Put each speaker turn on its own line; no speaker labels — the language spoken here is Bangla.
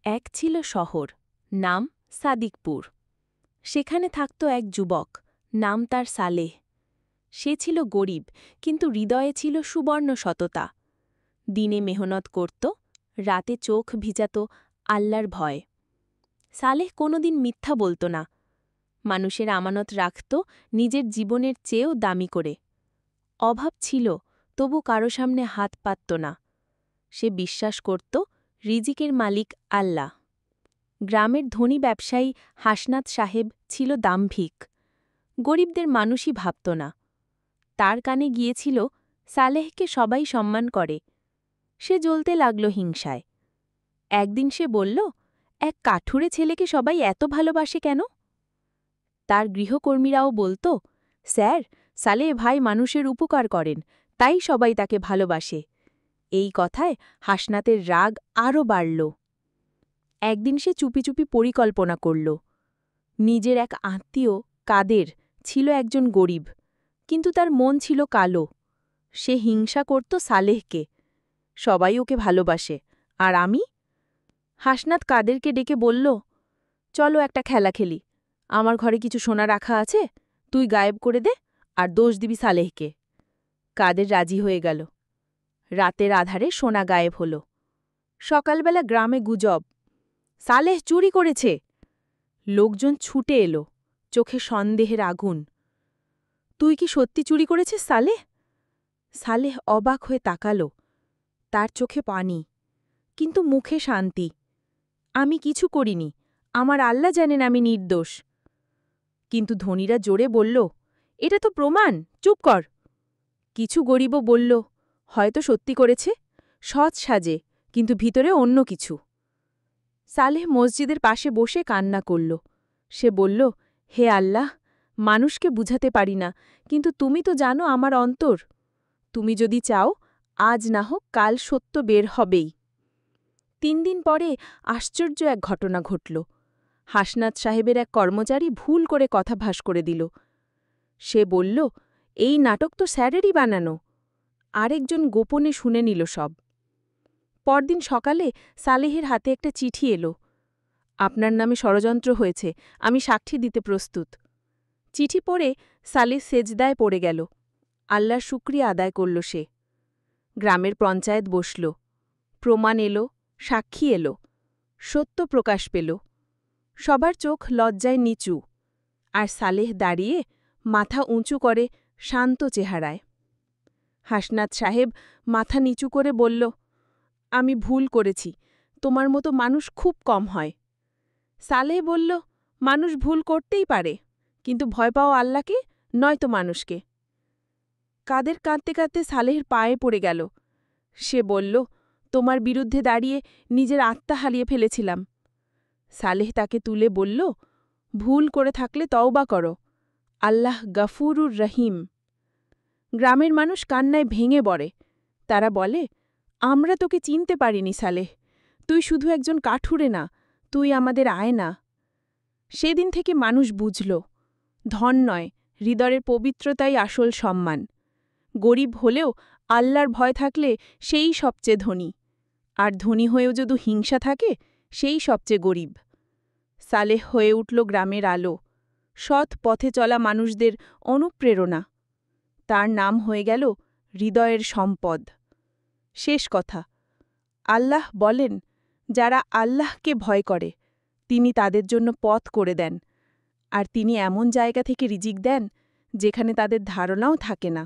এক ছিল শহর, নাম সাদিকপুর। সেখানে থাকত এক যুবক, নাম তার সালেহ। সে ছিল গরিব, কিন্তু হৃদয়ে ছিল সুবর্ণ সততা। দিনে মেহনত করত, রাতে চোখ ভিজাত আল্লাহর ভয়। সালেহ কোনোদিন মিথ্যা বলত না, মানুষের আমানত রাখত নিজের জীবনের চেয়েও দামি করে। অভাব ছিল, তবু কারো সামনে হাত পাতত না। সে বিশ্বাস করত রিজিকের মালিক আল্লাহ। গ্রামের ধনী ব্যবসায়ী হাসনাত সাহেব ছিল দাম্ভিক। গরিবদের মানুষই ভাবত না। তার কানে গিয়েছিল সালেহকে সবাই সম্মান করে। সে জ্বলতে লাগল হিংসায়। একদিন সে বলল, এক কাঠুরে ছেলেকে সবাই এত ভালোবাসে কেন? তার গৃহকর্মীরাও বলত, স্যার, সালেহ ভাই মানুষের উপকার করেন, তাই সবাই তাকে ভালোবাসে। এই কথায় হাসনাতের রাগ আরও বাড়ল। একদিন সে চুপি চুপি পরিকল্পনা করল। নিজের এক আত্মীয় কাদের ছিল একজন গরিব, কিন্তু তার মন ছিল কালো। সে হিংসা করত সালেহকে। সবাই ওকে ভালোবাসে, আর আমি? হাসনাত কাদেরকে ডেকে বলল, চলো একটা খেলা খেলি। আমার ঘরে কিছু সোনা রাখা আছে, তুই গায়েব করে দে, আর দোষ দিবি সালেহকে। কাদের রাজি হয়ে গেল। রাতের আধারে সোনা গায়েব হল। সকালবেলা গ্রামে গুজব, সালেহ চুরি করেছে। লোকজন ছুটে এলো, চোখে সন্দেহের আগুন। তুই কি সত্যি চুরি করেছিস সালেহ? সালেহ অবাক হয়ে তাকাল। তার চোখে পানি, কিন্তু মুখে শান্তি। আমি কিছু করিনি, আমার আল্লাহ জানেন আমি নির্দোষ। কিন্তু ধনীরা জোরে বলল, এটা তো প্রমাণ, চুপ কর। কিছু গরিবও বলল, হয়তো সত্যি করেছে, সৎ সাজে, কিন্তু ভিতরে অন্য কিছু। সালেহ মসজিদের পাশে বসে কান্না করল। সে বলল, হে আল্লাহ, মানুষকে বুঝাতে পারি না, কিন্তু তুমি তো জানো আমার অন্তর। তুমি যদি চাও, আজ না হোক কাল সত্য বের হবেই। 3 দিন পরে আশ্চর্য এক ঘটনা ঘটল। হাসনাত সাহেবের এক কর্মচারী ভুল করে কথা ভাস করে দিল। সে বলল, এই নাটক তো স্যারেরই বানানো। আরেকজন গোপনে শুনে নিল সব। পরদিন সকালে সালেহের হাতে একটা চিঠি এলো। আপনার নামে ষড়যন্ত্র হয়েছে, আমি সাক্ষী দিতে প্রস্তুত। চিঠি পড়ে সালেহ সেজদায় পড়ে গেল। আল্লাহর শুকরিয়া আদায় করল সে। গ্রামের পঞ্চায়েত বসল। প্রমাণ এলো, সাক্ষী এলো, সত্য প্রকাশ পেল। সবার চোখ লজ্জায় নিচু, আর সালেহ দাঁড়িয়ে মাথা উঁচু করে শান্ত চেহারায়। হাসনাত সাহেব মাথা নিচু করে বলল, আমি ভুল করেছি, তোমার মতো মানুষ খুব কম হয়। সালেহ বলল, মানুষ ভুল করতেই পারে, কিন্তু ভয় পাও আল্লাহকে, নয়তো মানুষকে। কাদের কাঁদতে কাঁদতে সালেহের পায়ে পড়ে গেল। সে বলল, তোমার বিরুদ্ধে দাঁড়িয়ে নিজের আত্মা হারিয়ে ফেলেছিলাম। সালেহ তাকে তুলে বলল, ভুল করে থাকলে তওবা করো, আল্লাহ গফুরুর রহিম। গ্রামের মানুষ কান্নায় ভেঙে পড়ে। তারা বলে, আমরা তোকে চিনতে পারিনি সালেহ, তুই শুধু একজন কাঠুরে না, তুই আমাদের আয়না। সেদিন থেকে মানুষ বুঝল, ধন নয়, হৃদয়ের পবিত্রতাই আসল সম্মান। গরিব হলেও আল্লাহর ভয় থাকলে সেই সবচেয়ে ধনী, আর ধনী হয়েও যদি হিংসা থাকে, সেই সবচেয়ে গরিব। সালেহ হয়ে উঠল গ্রামের আলো, সৎ পথে চলা মানুষদের অনুপ্রেরণা। তার নাম হয়ে গেল হৃদয়ের সম্পদ। শেষ কথা, আল্লাহ বলেন, যারা আল্লাহকে ভয় করে, তিনি তাদের জন্য পথ করে দেন, আর তিনি এমন জায়গা থেকে রিজিক দেন, যেখানে তাদের ধারণাও থাকে না।